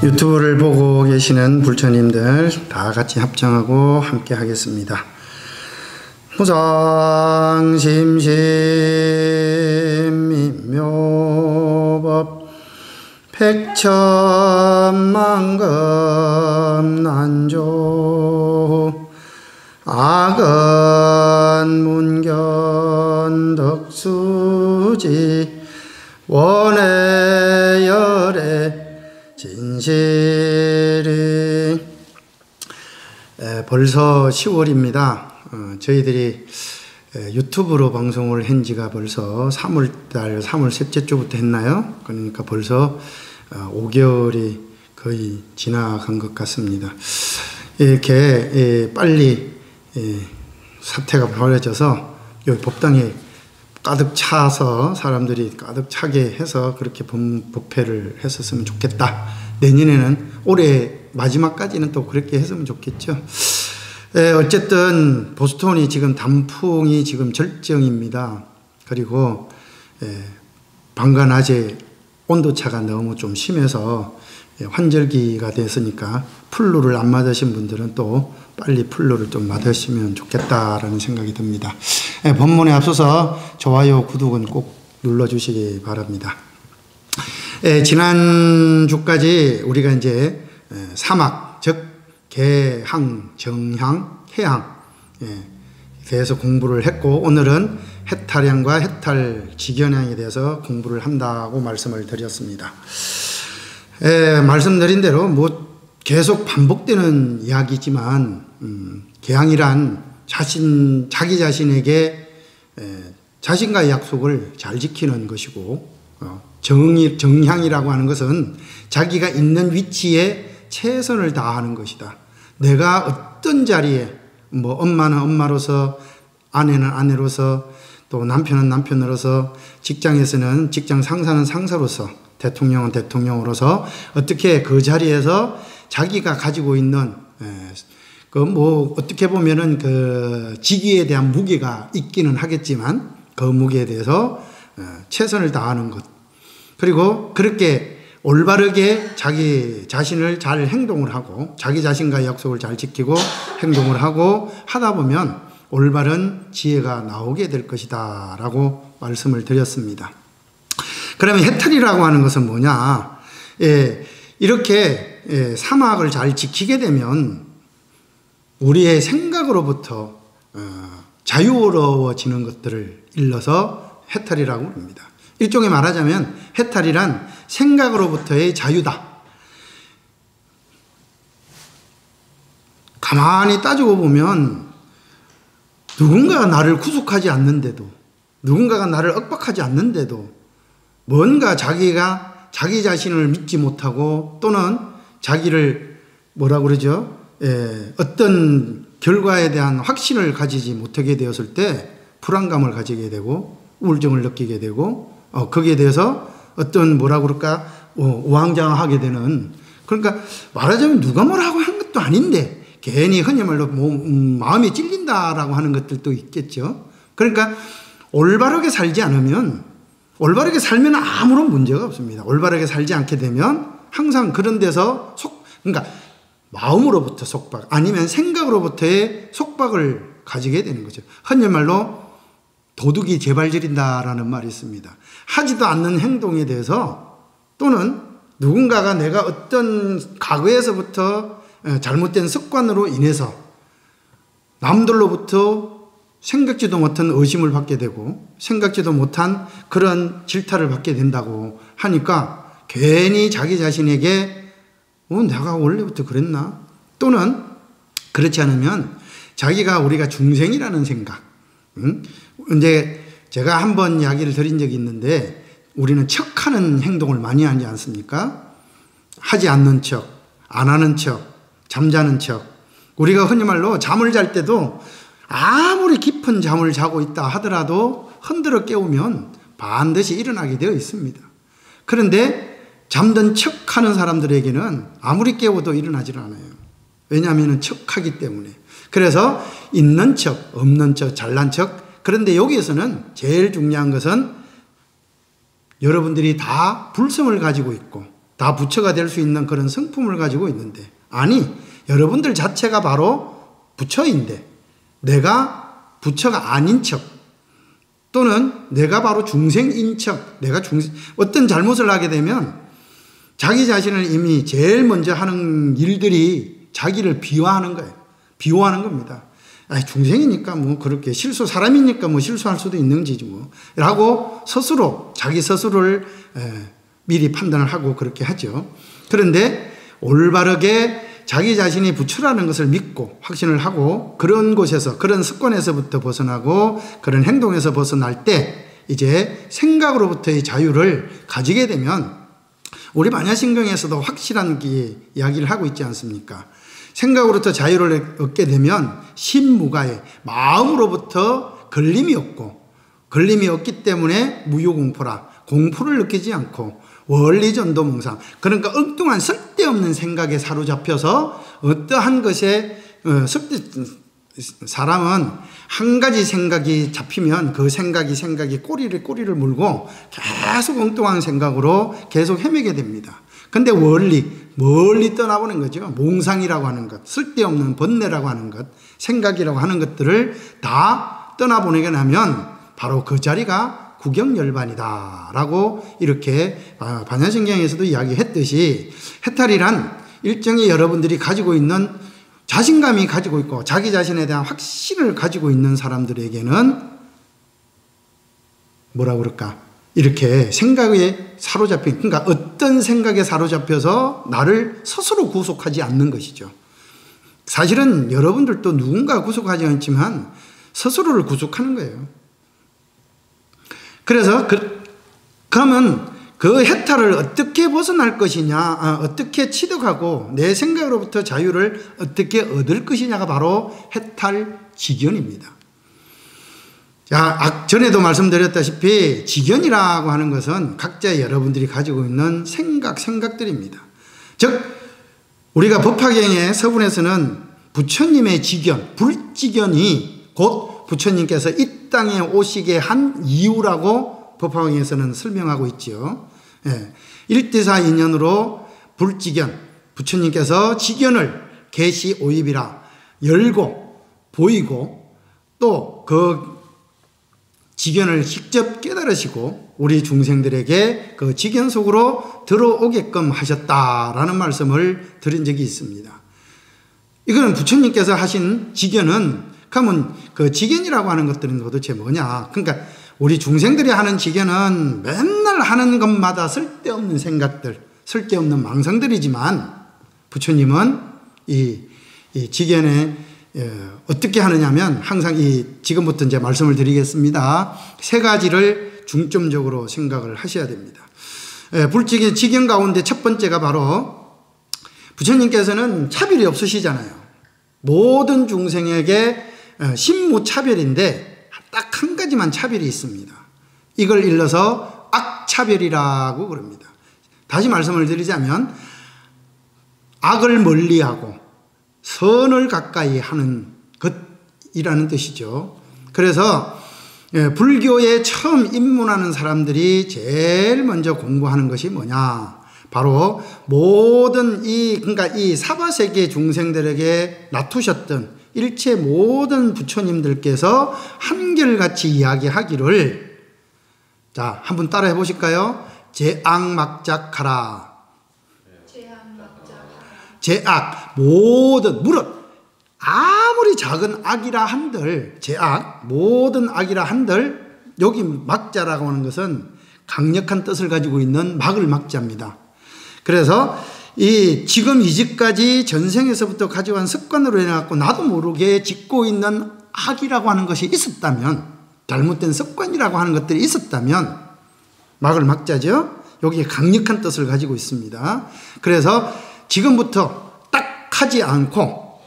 유튜브를 보고 계시는 불처님들 다 같이 합정하고 함께 하겠습니다. 무상심심미묘법 백천만금 난조 악은 문견 덕수지 원해열애 진실이. 벌써 10월입니다. 저희들이 유튜브로 방송을 한 지가 벌써 3월 셋째 주부터 했나요? 그러니까 벌써 5개월이 거의 지나간 것 같습니다. 이렇게 빨리 사태가 벌어져서 여기 법당에 가득 차서 사람들이 가득 차게 해서 그렇게 법회를 했었으면 좋겠다. 내년에는 올해 마지막까지는 또 그렇게 했으면 좋겠죠. 어쨌든 보스턴이 지금 단풍이 지금 절정입니다. 그리고 밤과 낮에 온도차가 너무 좀 심해서 환절기가 됐으니까 플루를 안 맞으신 분들은 또 빨리 플루를 좀 맞으시면 좋겠다라는 생각이 듭니다. 본문에 앞서서 좋아요, 구독은 꼭 눌러주시기 바랍니다. 지난주까지 우리가 이제 사막, 즉 개항, 정향, 해항 대해서 공부를 했고, 오늘은 해탈향과 해탈 직연향에 대해서 공부를 한다고 말씀을 드렸습니다. 말씀드린 대로 계속 반복되는 이야기지만 개항이란 자기 자신에게 자신과의 약속을 잘 지키는 것이고, 정향이라고 하는 것은 자기가 있는 위치에 최선을 다하는 것이다. 내가 어떤 자리에, 엄마는 엄마로서, 아내는 아내로서, 또 남편은 남편으로서, 직장에서는 직장 상사는 상사로서, 대통령은 대통령으로서 어떻게 그 자리에서 자기가 가지고 있는 어떻게 보면은 그 직위에 대한 무게가 있기는 하겠지만 그 무게에 대해서 최선을 다하는 것, 그리고 그렇게 올바르게 자기 자신을 잘 행동을 하고 자기 자신과의 약속을 잘 지키고 행동을 하고 하다 보면 올바른 지혜가 나오게 될 것이다 라고 말씀을 드렸습니다. 그러면 해탈이라고 하는 것은 뭐냐? 이렇게 사막을 잘 지키게 되면 우리의 생각으로부터 자유로워지는 것들을 일러서 해탈이라고 합니다. 일종의 말하자면 해탈이란 생각으로부터의 자유다. 가만히 따지고 보면 누군가가 나를 구속하지 않는데도, 누군가가 나를 억박하지 않는데도 뭔가 자기가 자기 자신을 믿지 못하고 또는 자기를 어떤 결과에 대한 확신을 가지지 못하게 되었을 때 불안감을 가지게 되고 우울증을 느끼게 되고 거기에 대해서 어떤 우왕좌왕하게 되는, 그러니까 말하자면 누가 뭐라고 한 것도 아닌데 괜히 흔히 말로 마음이 찔린다라고 하는 것들도 있겠죠. 그러니까 올바르게 살지 않으면, 올바르게 살면 아무런 문제가 없습니다. 올바르게 살지 않게 되면 항상 그런 데서 그러니까 마음으로부터 속박 아니면 생각으로부터의 속박을 가지게 되는 거죠. 흔히 말로 도둑이 재발질인다라는 말이 있습니다. 하지도 않는 행동에 대해서 또는 누군가가 내가 어떤 과거에서부터 잘못된 습관으로 인해서 남들로부터 생각지도 못한 의심을 받게 되고 생각지도 못한 그런 질타를 받게 된다고 하니까 괜히 자기 자신에게 내가 원래부터 그랬나? 또는 그렇지 않으면 우리가 중생이라는 생각. 이제 제가 한번 이야기를 드린 적이 있는데 우리는 척하는 행동을 많이 하지 않습니까? 하지 않는 척, 안 하는 척, 잠자는 척. 우리가 흔히 말로 잠을 잘 때도 아무리 깊은 잠을 자고 있다 하더라도 흔들어 깨우면 반드시 일어나게 되어 있습니다. 그런데 잠든 척하는 사람들에게는 아무리 깨워도 일어나질 않아요. 왜냐하면 척하기 때문에. 그래서 있는 척, 없는 척, 잘난 척. 그런데 여기에서는 제일 중요한 것은 여러분들이 다 불성을 가지고 있고 다 부처가 될 수 있는 그런 성품을 가지고 있는데, 아니, 여러분들 자체가 바로 부처인데 내가 부처가 아닌 척, 또는 내가 바로 중생인 척, 내가 어떤 잘못을 하게 되면 자기 자신을 이미 제일 먼저 하는 일들이 자기를 비화하는 거예요. 비호하는 겁니다. 아, 중생이니까 뭐 그렇게 사람이니까 뭐 실수할 수도 있는 지지 뭐. 라고 스스로, 자기 스스로를 미리 판단을 하고 그렇게 하죠. 그런데 올바르게 자기 자신이 부처라는 것을 믿고 확신을 하고 그런 곳에서, 그런 습관에서부터 벗어나고 그런 행동에서 벗어날 때 이제 생각으로부터의 자유를 가지게 되면, 우리 반야심경에서도 확실한 이야기를 하고 있지 않습니까? 생각으로부터 자유를 얻게 되면 신무가에, 마음으로부터 걸림이 없고, 걸림이 없기 때문에 무유공포라, 공포를 느끼지 않고 원리전도몽상, 그러니까 엉뚱한 쓸데없는 생각에 사로잡혀서 어떠한 것에 사람은 한 가지 생각이 잡히면 그 생각이 꼬리를 물고 계속 엉뚱한 생각으로 계속 헤매게 됩니다. 근데 멀리 떠나보는 거죠. 몽상이라고 하는 것, 쓸데없는 번뇌라고 하는 것, 생각이라고 하는 것들을 다 떠나보내게 하면 바로 그 자리가 구경열반이다 라고 이렇게 반야심경에서도 이야기했듯이, 해탈이란 일정히 여러분들이 가지고 있는 자신감이 가지고 있고 자기 자신에 대한 확신을 가지고 있는 사람들에게는 뭐라 그럴까, 이렇게 생각에 사로잡힌, 그러니까 어떤 생각에 사로잡혀서 나를 스스로 구속하지 않는 것이죠. 사실은 여러분들도 누군가 구속하지 않지만 스스로를 구속하는 거예요. 그래서 그러면 그 해탈을 어떻게 벗어날 것이냐, 어떻게 취득하고 내 생각으로부터 자유를 어떻게 얻을 것이냐가 바로 해탈지견입니다. 자, 전에도 말씀드렸다시피 지견이라고 하는 것은 각자 여러분들이 가지고 있는 생각들입니다. 즉 우리가 법화경의 서문에서는 부처님의 지견, 불지견이 곧 부처님께서 이 땅에 오시게 한 이유라고 법화경에서는 설명하고 있죠. 예. 일대사 인연으로 불지견, 부처님께서 지견을 계시 오입이라 열고 보이고 또 그 지견을 직접 깨달으시고 우리 중생들에게 그 지견 속으로 들어오게끔 하셨다라는 말씀을 드린 적이 있습니다. 이거는 부처님께서 하신 지견은, 그러면 그 지견이라고 하는 것들은 도대체 뭐냐? 그러니까 우리 중생들이 하는 지견은 맨날 하는 것마다 쓸데없는 생각들, 쓸데없는 망상들이지만 부처님은 이 지견에 어떻게 하느냐면 항상 지금부터 이제 말씀을 드리겠습니다. 세 가지를 중점적으로 생각을 하셔야 됩니다. 불지견 지견 가운데 첫 번째가 바로 부처님께서는 차별이 없으시잖아요. 모든 중생에게 신무차별인데 딱 한 가지만 차별이 있습니다. 이걸 일러서 악차별이라고 그럽니다. 다시 말씀을 드리자면 악을 멀리하고 선을 가까이 하는 것이라는 뜻이죠. 그래서 불교에 처음 입문하는 사람들이 제일 먼저 공부하는 것이 뭐냐? 바로 모든 그러니까 이 사바세계 중생들에게 놔두셨던 일체 모든 부처님들께서 한결같이 이야기하기를, 자, 한번 따라해 보실까요? 제악막작하라. 제악, 모든, 무릇 아무리 작은 악이라 한들, 제악, 모든 악이라 한들, 여기 막자라고 하는 것은 강력한 뜻을 가지고 있는 막을 막자입니다. 그래서 지금 이제까지 전생에서부터 가져온 습관으로 인해서 나도 모르게 짓고 있는 악이라고 하는 것이 있었다면, 잘못된 습관이라고 하는 것들이 있었다면 막을 막자죠. 여기에 강력한 뜻을 가지고 있습니다. 그래서 지금부터 딱 하지 않고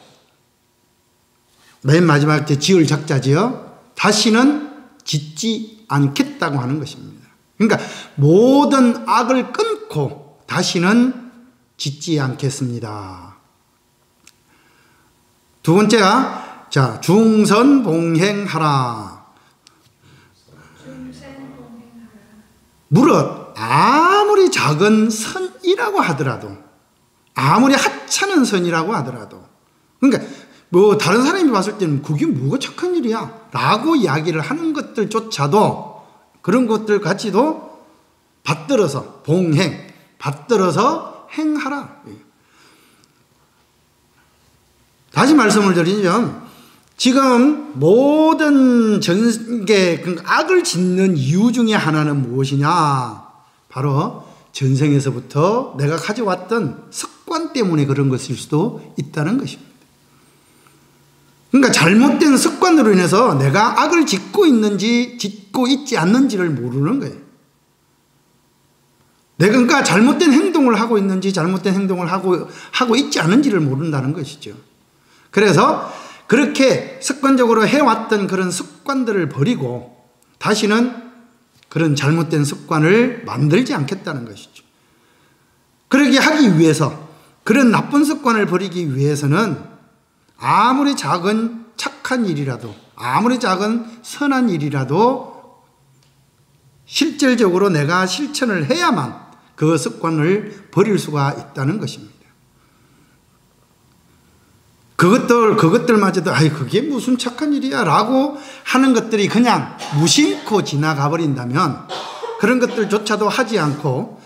맨 마지막 때 지을 작자지요. 다시는 짓지 않겠다고 하는 것입니다. 그러니까 모든 악을 끊고 다시는 짓지 않겠습니다. 두 번째가, 자, 중선봉행하라. 무릇 아무리 작은 선이라고 하더라도, 아무리 하찮은 선이라고 하더라도, 그러니까 뭐 다른 사람이 봤을 때는 그게 뭐가 착한 일이야 라고 이야기를 하는 것들조차도, 그런 것들 같이도 받들어서 봉행, 받들어서 행하라. 다시 말씀을 드리면, 지금 모든 전개, 악을 짓는 이유 중에 하나는 무엇이냐? 바로 전생에서부터 내가 가져왔던 습관 때문에 그런 것일 수도 있다는 것입니다. 그러니까 잘못된 습관으로 인해서 내가 악을 짓고 있는지 짓고 있지 않는지를 모르는 거예요. 내가 그러니까 잘못된 행동을 하고 있는지 잘못된 행동을 하고 있지 않은지를 모른다는 것이죠. 그래서 그렇게 습관적으로 해왔던 그런 습관들을 버리고 다시는 그런 잘못된 습관을 만들지 않겠다는 것이죠. 그러게 하기 위해서, 그런 나쁜 습관을 버리기 위해서는 아무리 작은 착한 일이라도, 아무리 작은 선한 일이라도 실질적으로 내가 실천을 해야만 그 습관을 버릴 수가 있다는 것입니다. 그것들마저도 그게 무슨 착한 일이야 라고 하는 것들이 그냥 무심코 지나가 버린다면, 그런 것들조차도 하지 않고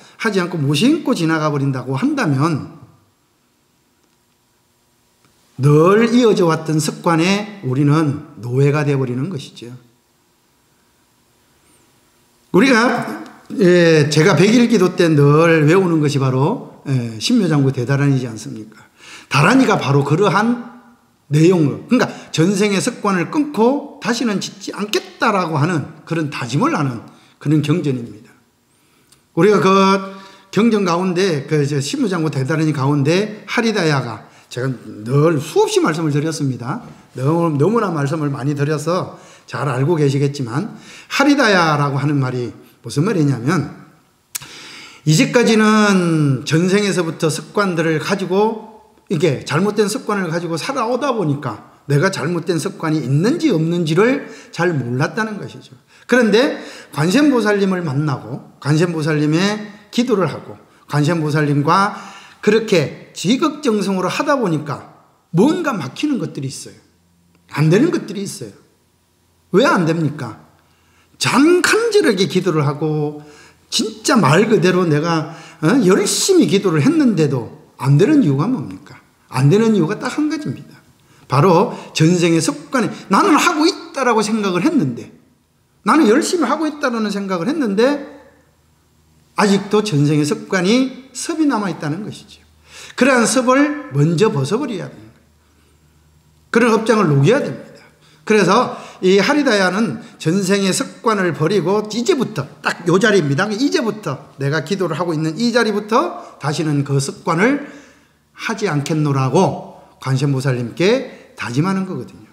무심코 지나가 버린다고 한다면 늘 이어져 왔던 습관에 우리는 노예가 되어버리는 것이죠. 우리가 제가 100일 기도 때 늘 외우는 것이 바로 신묘장구 대다란이지 않습니까? 다란이가 바로 그러한 내용으로, 그러니까 전생의 습관을 끊고 다시는 짓지 않겠다라고 하는 그런 다짐을 하는 그런 경전입니다. 우리가 그 경전 가운데, 그 신묘장구 대다란이 가운데 하리다야가, 제가 늘 수없이 말씀을 드렸습니다. 너무나 말씀을 많이 드려서 잘 알고 계시겠지만, 하리다야라고 하는 말이 무슨 말이냐면, 이제까지는 전생에서부터 습관들을 가지고, 이게 잘못된 습관을 가지고 살아오다 보니까 내가 잘못된 습관이 있는지 없는지를 잘 몰랐다는 것이죠. 그런데 관세음보살님을 만나고 관세음보살님의 기도를 하고 관세음보살님과 그렇게 지극정성으로 하다 보니까 뭔가 막히는 것들이 있어요. 안 되는 것들이 있어요. 왜 안 됩니까? 간절하게 기도를 하고 진짜 말 그대로 내가 열심히 기도를 했는데도 안 되는 이유가 뭡니까? 안 되는 이유가 딱 한 가지입니다. 바로 전생의 습관이, 나는 하고 있다라고 생각을 했는데, 나는 열심히 하고 있다라는 생각을 했는데 아직도 전생의 습관이 섭이 남아있다는 것이죠. 그러한 섭을 먼저 벗어버려야 됩니다. 그런 업장을 녹여야 됩니다. 그래서 이 하리다야는 전생의 습관을 버리고 이제부터 딱 이 자리입니다. 이제부터 내가 기도를 하고 있는 이 자리부터 다시는 그 습관을 하지 않겠노라고 관세음보살님께 다짐하는 거거든요.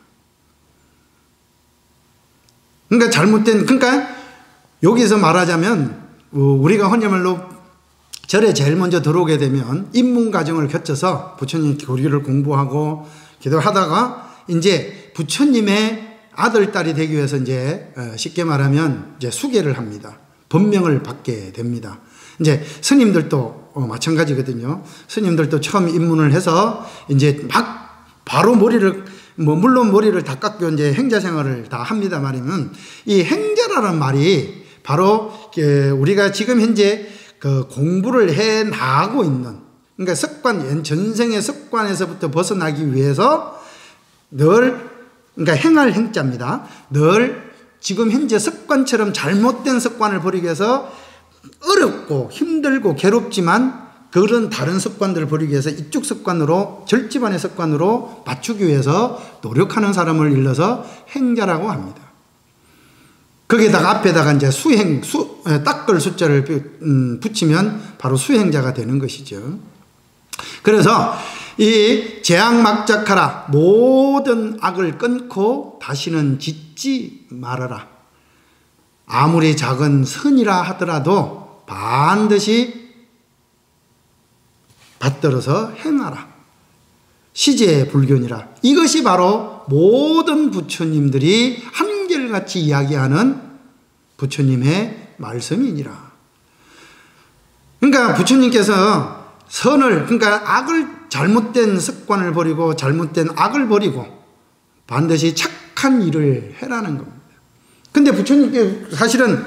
그러니까 여기서 말하자면 우리가 헌혈말로 절에 제일 먼저 들어오게 되면 입문 과정을 거쳐서 부처님 교리를 공부하고 기도하다가 이제 부처님의 아들, 딸이 되기 위해서 이제 쉽게 말하면 이제 수계를 합니다. 법명을 받게 됩니다. 이제 스님들도 마찬가지거든요. 스님들도 처음 입문을 해서 이제 막 바로 머리를, 물론 머리를 다 깎고 이제 행자 생활을 다 합니다만은 이 행자라는 말이 바로 우리가 지금 현재 그 공부를 해 나가고 있는, 그러니까 전생의 습관에서부터 벗어나기 위해서 그러니까 행할 행자입니다. 늘 지금 현재 습관처럼 잘못된 습관을 버리기 위해서 어렵고 힘들고 괴롭지만 그런 다른 습관들을 버리기 위해서 이쪽 습관으로, 절집안의 습관으로 맞추기 위해서 노력하는 사람을 일러서 행자라고 합니다. 거기에다가 앞에다가 이제 닦을 숫자를 붙이면 바로 수행자가 되는 것이죠. 그래서 이 재앙막작하라, 모든 악을 끊고 다시는 짓지 말아라. 아무리 작은 선이라 하더라도 반드시 받들어서 행하라. 시제불견이라. 이것이 바로 모든 부처님들이 한결같이 이야기하는 부처님의 말씀이니라. 그러니까 부처님께서 선을, 그러니까 악을, 잘못된 습관을 버리고 잘못된 악을 버리고 반드시 착한 일을 해라는 겁니다. 근데 부처님께 사실은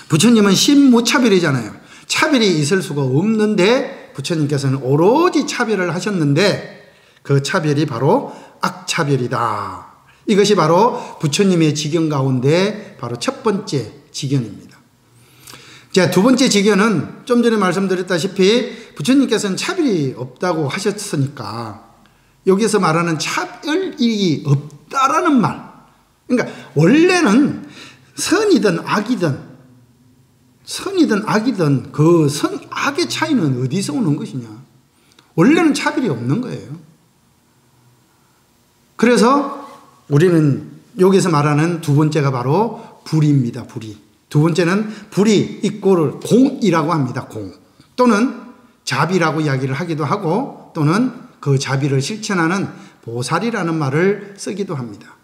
부처님은 신무차별이잖아요. 차별이 있을 수가 없는데 부처님께서는 오로지 차별을 하셨는데 그 차별이 바로 악차별이다. 이것이 바로 부처님의 지견 가운데 바로 첫 번째 지견입니다. 자, 두 번째 지견은 좀 전에 말씀드렸다시피 부처님께서는 차별이 없다고 하셨으니까 여기서 말하는 차별이 없다라는 말. 그러니까 원래는 선이든 악이든 그 악의 차이는 어디서 오는 것이냐. 원래는 차별이 없는 거예요. 그래서 우리는 여기서 말하는 두 번째가 바로 불의입니다. 불의. 두 번째는 불의 이꼬를 공이라고 합니다. 공. 또는 자비라고 이야기를 하기도 하고 또는 그 자비를 실천하는 보살이라는 말을 쓰기도 합니다.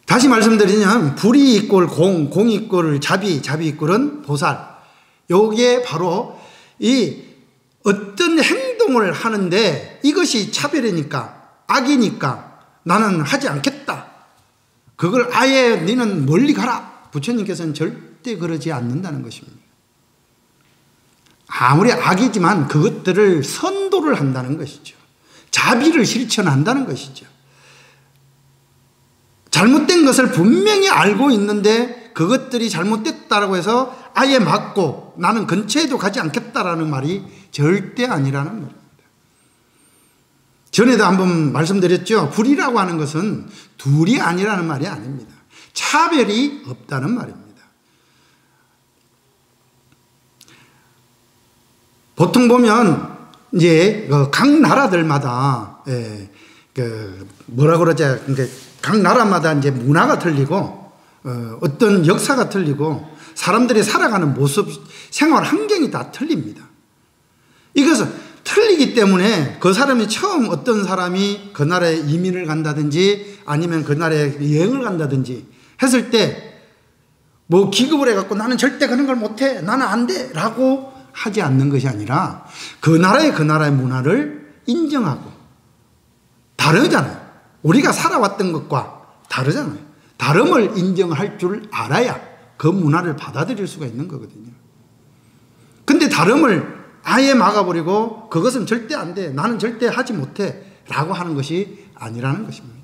다시 말씀드리면 불의 이꼴 공, 공 이꼴 자비, 자비 이꼴은 보살. 요게 바로 이 어떤 행동을 하는데 이것이 차별이니까 악이니까 나는 하지 않겠다. 그걸 아예 너는 멀리 가라. 부처님께서는 절대 그러지 않는다는 것입니다. 아무리 악이지만 그것들을 선도를 한다는 것이죠. 자비를 실천한다는 것이죠. 잘못된 것을 분명히 알고 있는데 그것들이 잘못됐다고 해서 아예 막고 나는 근처에도 가지 않겠다라는 말이 절대 아니라는 말입니다. 전에도 한번 말씀드렸죠. 불이라고 하는 것은 둘이 아니라는 말이 아닙니다. 차별이 없다는 말입니다. 보통 보면 이제 각 나라들마다 뭐라 그러죠? 각 나라마다 이제 문화가 틀리고 어떤 역사가 틀리고 사람들이 살아가는 모습, 생활 환경이 다 틀립니다. 이것은 틀리기 때문에 그 사람이 처음 어떤 사람이 그 나라에 이민을 간다든지 아니면 그 나라에 여행을 간다든지 했을 때 뭐 기급을 해갖고 나는 절대 그런 걸 못해, 나는 안 돼 라고 하지 않는 것이 아니라 그 나라의 문화를 인정하고 다르잖아요. 우리가 살아왔던 것과 다르잖아요. 다름을 인정할 줄 알아야 그 문화를 받아들일 수가 있는 거거든요. 근데 다름을 아예 막아버리고 그것은 절대 안 돼, 나는 절대 하지 못해 라고 하는 것이 아니라는 것입니다.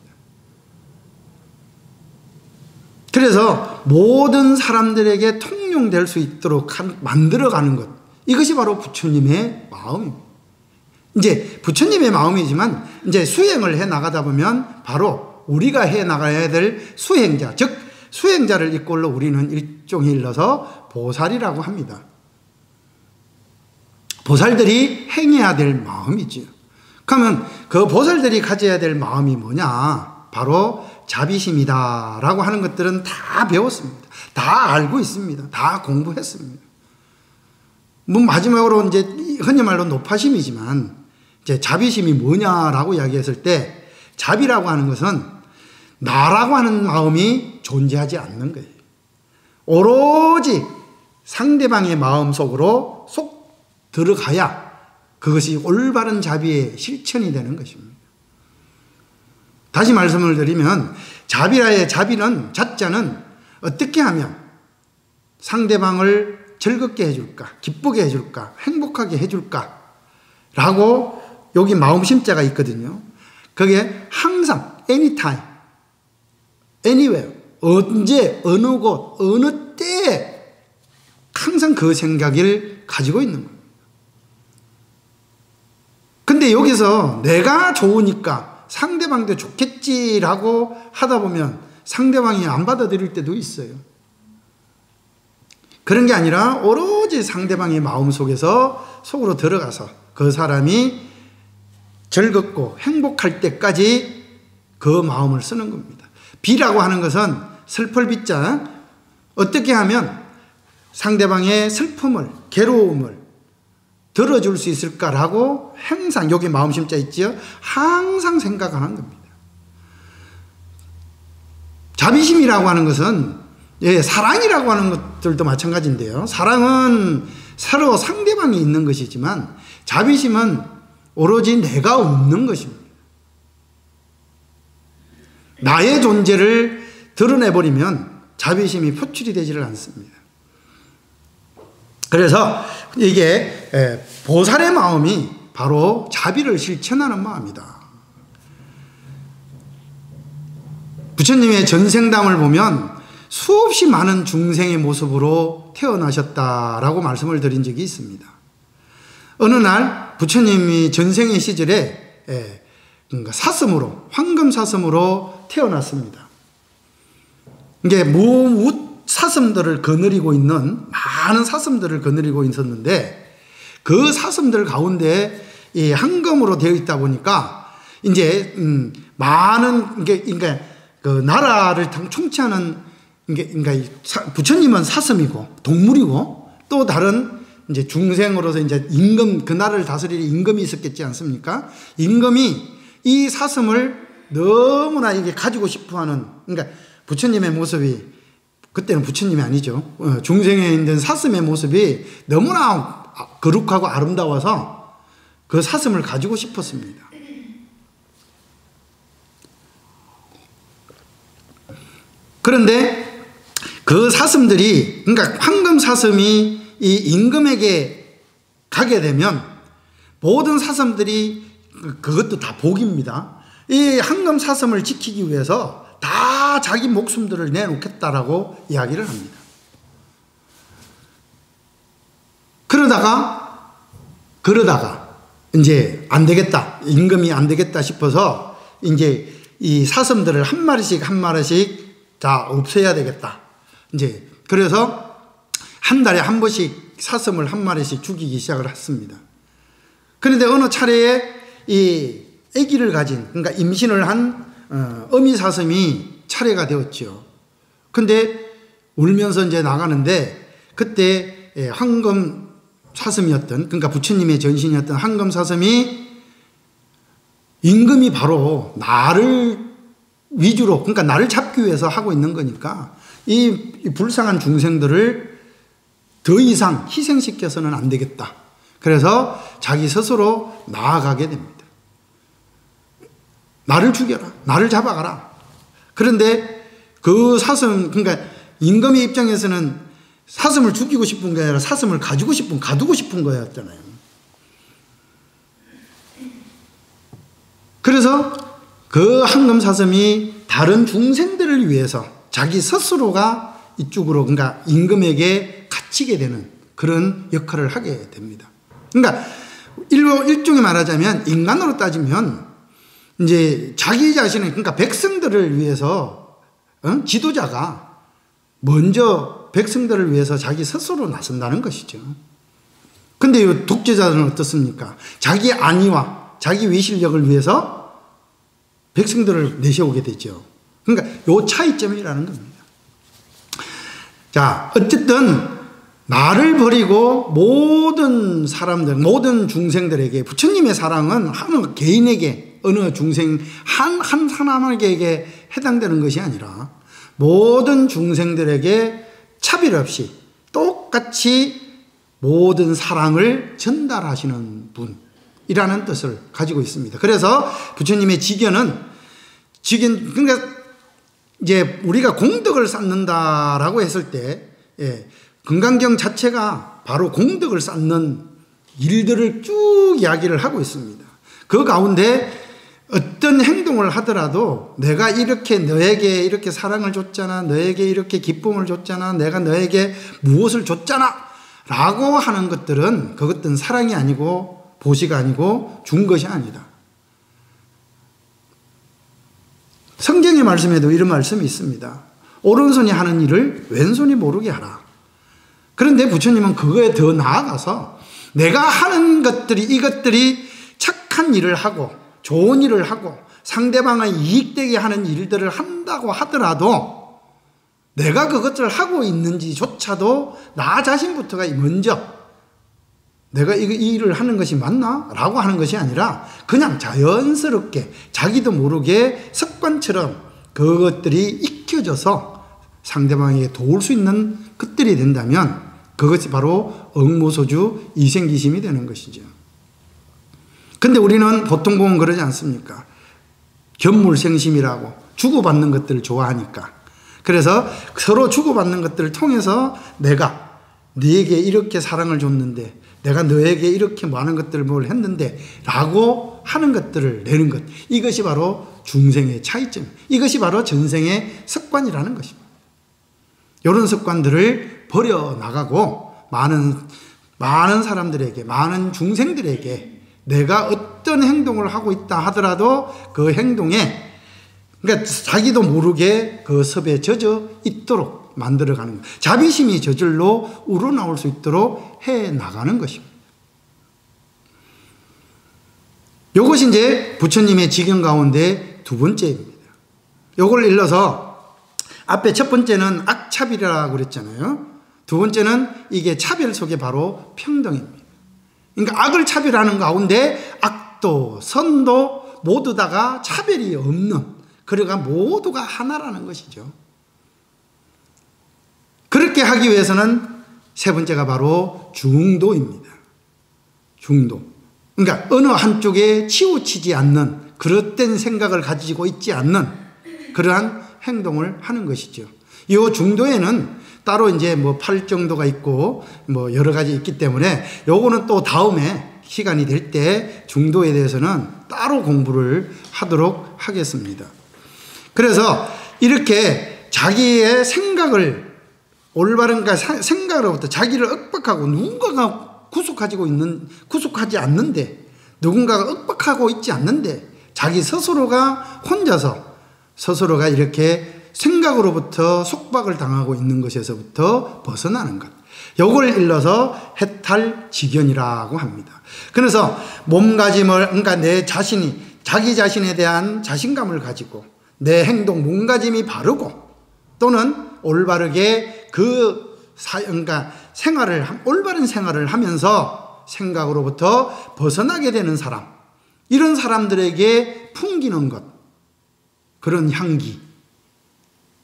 그래서 모든 사람들에게 통용될 수 있도록 만들어가는 것, 이것이 바로 부처님의 마음입니다. 이제 부처님의 마음이지만 이제 수행을 해 나가다 보면 바로 우리가 해 나가야 될 수행자, 즉 수행자를 이꼴로 우리는 일종에 일러서 보살이라고 합니다. 보살들이 행해야 될 마음이지요. 그러면 그 보살들이 가져야 될 마음이 뭐냐? 바로 자비심이다 라고 하는 것들은 다 배웠습니다. 다 알고 있습니다. 다 공부했습니다. 뭐 마지막으로 이제 흔히 말로 노파심이지만 이제 자비심이 뭐냐라고 이야기했을 때 자비라고 하는 것은 나라고 하는 마음이 존재하지 않는 거예요. 오로지 상대방의 마음 속으로 쏙 들어가야 그것이 올바른 자비의 실천이 되는 것입니다. 다시 말씀을 드리면 자비라의 자비는 자자는 어떻게 하면 상대방을 즐겁게 해줄까, 기쁘게 해줄까, 행복하게 해줄까 라고 여기 마음심자가 있거든요. 그게 항상 anytime, anywhere, 언제, 어느 곳, 어느 때에 항상 그 생각을 가지고 있는 거예요. 근데 여기서 내가 좋으니까 상대방도 좋겠지라고 하다 보면 상대방이 안 받아들일 때도 있어요. 그런 게 아니라 오로지 상대방의 마음 속으로 들어가서 그 사람이 즐겁고 행복할 때까지 그 마음을 쓰는 겁니다. 비라고 하는 것은 슬플 비자, 어떻게 하면 상대방의 슬픔을, 괴로움을 들어줄 수 있을까라고 항상 여기 마음심자 있지요? 항상 생각하는 겁니다. 자비심이라고 하는 것은 예, 사랑이라고 하는 것들도 마찬가지인데요. 사랑은 서로 상대방이 있는 것이지만 자비심은 오로지 내가 없는 것입니다. 나의 존재를 드러내버리면 자비심이 표출이 되지를 않습니다. 그래서 이게 보살의 마음이 바로 자비를 실천하는 마음이다. 부처님의 전생담을 보면 수없이 많은 중생의 모습으로 태어나셨다라고 말씀을 드린 적이 있습니다. 어느 날 부처님이 전생의 시절에 사슴으로, 황금 사슴으로 태어났습니다. 이게 사슴들을 거느리고 있는, 많은 사슴들을 거느리고 있었는데 그 사슴들 가운데 이 황금으로 되어 있다 보니까 이제 많은 그러니까 그 나라를 총치하는 그러니까 부처님은 사슴이고 동물이고 또 다른 이제 중생으로서 이제 임금, 그 나라를 다스릴 임금이 있었겠지 않습니까? 임금이 이 사슴을 너무나 이게 가지고 싶어 하는, 그러니까 부처님의 모습이, 그때는 부처님이 아니죠. 중생에 있는 사슴의 모습이 너무나 거룩하고 아름다워서 그 사슴을 가지고 싶었습니다. 그런데 그 사슴들이, 그러니까 황금 사슴이 이 임금에게 가게 되면 모든 사슴들이, 그것도 다 복입니다. 이 황금 사슴을 지키기 위해서 다 자기 목숨들을 내놓겠다라고 이야기를 합니다. 그러다가 이제 안 되겠다, 임금이 안 되겠다 싶어서 이제 이 사슴들을 한 마리씩 다 없애야 되겠다. 이제 그래서 한 달에 한 번씩 사슴을 한 마리씩 죽이기 시작을 했습니다. 그런데 어느 차례에 이 아기를 가진, 그러니까 임신을 한 어미 사슴이 차례가 되었죠. 근데 울면서 이제 나가는데 그때 황금 사슴이었던, 그러니까 부처님의 전신이었던 황금 사슴이, 임금이 바로 나를 위주로, 그러니까 나를 잡기 위해서 하고 있는 거니까 이 불쌍한 중생들을 더 이상 희생시켜서는 안 되겠다. 그래서 자기 스스로 나아가게 됩니다. 나를 죽여라, 나를 잡아가라. 그런데 그 사슴, 그러니까 임금의 입장에서는 사슴을 죽이고 싶은 게 아니라 사슴을 가두고 싶은 거였잖아요. 그래서 그 황금 사슴이 다른 중생들을 위해서 자기 스스로가 이쪽으로, 그러니까 임금에게 갇히게 되는 그런 역할을 하게 됩니다. 그러니까 일종의 말하자면 인간으로 따지면 이제 자기 자신을, 그러니까 백성들을 위해서 지도자가 먼저 백성들을 위해서 자기 스스로 나선다는 것이죠. 근데 이 독재자들은 어떻습니까? 자기 안위와 자기 위실력을 위해서 백성들을 내세우게 되죠. 그러니까 요 차이점이라는 겁니다. 자, 어쨌든 나를 버리고 모든 사람들, 모든 중생들에게, 부처님의 사랑은 한 개인에게, 어느 중생 한 사람에게 해당되는 것이 아니라 모든 중생들에게 차별 없이 똑같이 모든 사랑을 전달하시는 분이라는 뜻을 가지고 있습니다. 그래서 부처님의 직연은, 그러니까 이제 우리가 공덕을 쌓는다라고 했을 때, 금강경 자체가 바로 공덕을 쌓는 일들을 쭉 이야기를 하고 있습니다. 그 가운데 어떤 행동을 하더라도 내가 이렇게 너에게 이렇게 사랑을 줬잖아, 너에게 이렇게 기쁨을 줬잖아, 내가 너에게 무엇을 줬잖아 라고 하는 것들은, 그것들은 사랑이 아니고 보시가 아니고 준 것이 아니다. 성경의 말씀에도 이런 말씀이 있습니다. 오른손이 하는 일을 왼손이 모르게 하라. 그런데 부처님은 그거에 더 나아가서 내가 하는 것들이, 이것들이 착한 일을 하고 좋은 일을 하고 상대방의 이익되게 하는 일들을 한다고 하더라도 내가 그것을 하고 있는지조차도 나 자신부터가 먼저 내가 이 일을 하는 것이 맞나? 라고 하는 것이 아니라 그냥 자연스럽게 자기도 모르게 습관처럼 그것들이 익혀져서 상대방에게 도울 수 있는 것들이 된다면 그것이 바로 억무소주 이생기심이 되는 것이죠. 근데 우리는 보통 보면 그러지 않습니까? 견물생심이라고 주고받는 것들을 좋아하니까. 그래서 서로 주고받는 것들을 통해서 내가 네게 이렇게 사랑을 줬는데, 내가 너에게 이렇게 많은 것들을 뭘 했는데 라고 하는 것들을 내는 것, 이것이 바로 중생의 차이점, 이것이 바로 전생의 습관이라는 것입니다. 이런 습관들을 버려나가고 많은 사람들에게, 많은 중생들에게 내가 어떤 행동을 하고 있다 하더라도 그 행동에, 그러니까 자기도 모르게 그 섭에 젖어 있도록 만들어가는 것, 자비심이 저절로 우러나올 수 있도록 해나가는 것입니다. 이것이 이제 부처님의 지경 가운데 두 번째입니다. 이걸 일러서 앞에 첫 번째는 악차별이라고 그랬잖아요. 두 번째는 이게 차별 속에 바로 평등입니다. 그러니까 악을 차별하는 가운데 악도 선도 모두 다가 차별이 없는, 그러니까 모두가 하나라는 것이죠. 그렇게 하기 위해서는 세 번째가 바로 중도입니다. 중도. 그러니까 어느 한쪽에 치우치지 않는, 그릇된 생각을 가지고 있지 않는 그러한 행동을 하는 것이죠. 이 중도에는 따로 이제 뭐 8정도가 있고 뭐 여러 가지 있기 때문에 요거는 또 다음에 시간이 될 때 중도에 대해서는 따로 공부를 하도록 하겠습니다. 그래서 이렇게 자기의 생각을 올바른 생각으로부터 자기를 억박하고, 누군가가 구속하지 않는데, 누군가가 억박하고 있지 않는데 자기 스스로가 혼자서 스스로가 이렇게 생각으로부터 속박을 당하고 있는 것에서부터 벗어나는 것, 요걸 일러서 해탈지견이라고 합니다. 그래서 몸가짐을, 그러니까 내 자신이 자기 자신에 대한 자신감을 가지고 내 행동 몸가짐이 바르고, 또는 올바르게 그러니까 올바른 생활을 하면서 생각으로부터 벗어나게 되는 사람, 이런 사람들에게 풍기는 것, 그런 향기,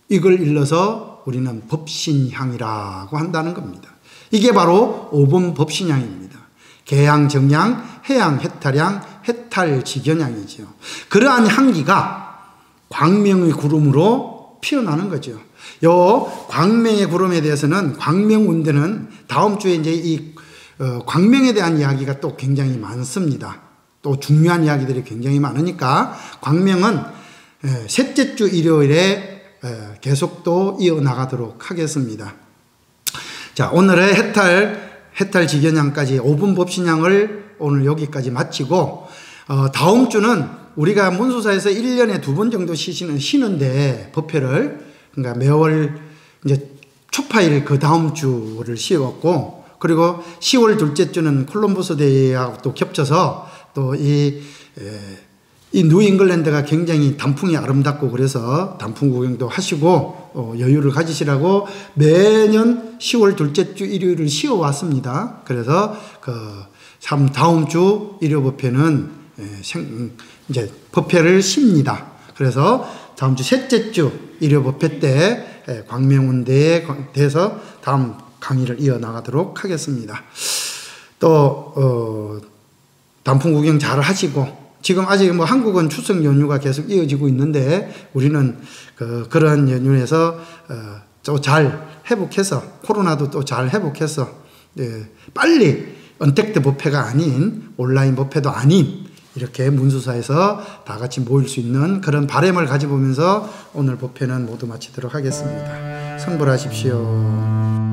이걸 일러서 우리는 법신향이라고 한다는 겁니다. 이게 바로 5번 법신향입니다. 개향, 정향, 해향, 해탈향, 해탈지견향이죠. 그러한 향기가 광명의 구름으로 피어나는 거죠. 요 광명의 구름에 대해서는, 광명운대는 다음 주에 이제 이 광명에 대한 이야기가 또 굉장히 많습니다. 또 중요한 이야기들이 굉장히 많으니까 광명은 셋째 주 일요일에 계속 또 이어나가도록 하겠습니다. 자, 오늘의 해탈지견향까지 5분 법신향을 오늘 여기까지 마치고, 다음 주는 우리가 문수사에서 1년에 2번 정도 쉬는데, 법회를, 그러니까 매월 이제 초파일 그 다음 주를 쉬었고, 그리고 10월 둘째 주는 콜럼버스 데이하고 또 겹쳐서 또 이 뉴잉글랜드가 굉장히 단풍이 아름답고, 그래서 단풍 구경도 하시고 여유를 가지시라고 매년 10월 둘째 주 일요일을 쉬어왔습니다. 그래서 다음 주 일요 법회는 이제 법회를 쉽니다. 그래서 다음 주 셋째 주 일요 법회 때 광명운대에 대해서 다음 강의를 이어나가도록 하겠습니다. 또 단풍 구경 잘 하시고, 지금 아직 뭐 한국은 추석 연휴가 계속 이어지고 있는데, 우리는 그런 연휴에서 또 잘 회복해서, 코로나도 또 잘 회복해서 빨리 언택트 법회가 아닌, 온라인 법회도 아닌, 이렇게 문수사에서 다 같이 모일 수 있는 그런 바람을 가져보면서 오늘 법회는 모두 마치도록 하겠습니다. 성불하십시오.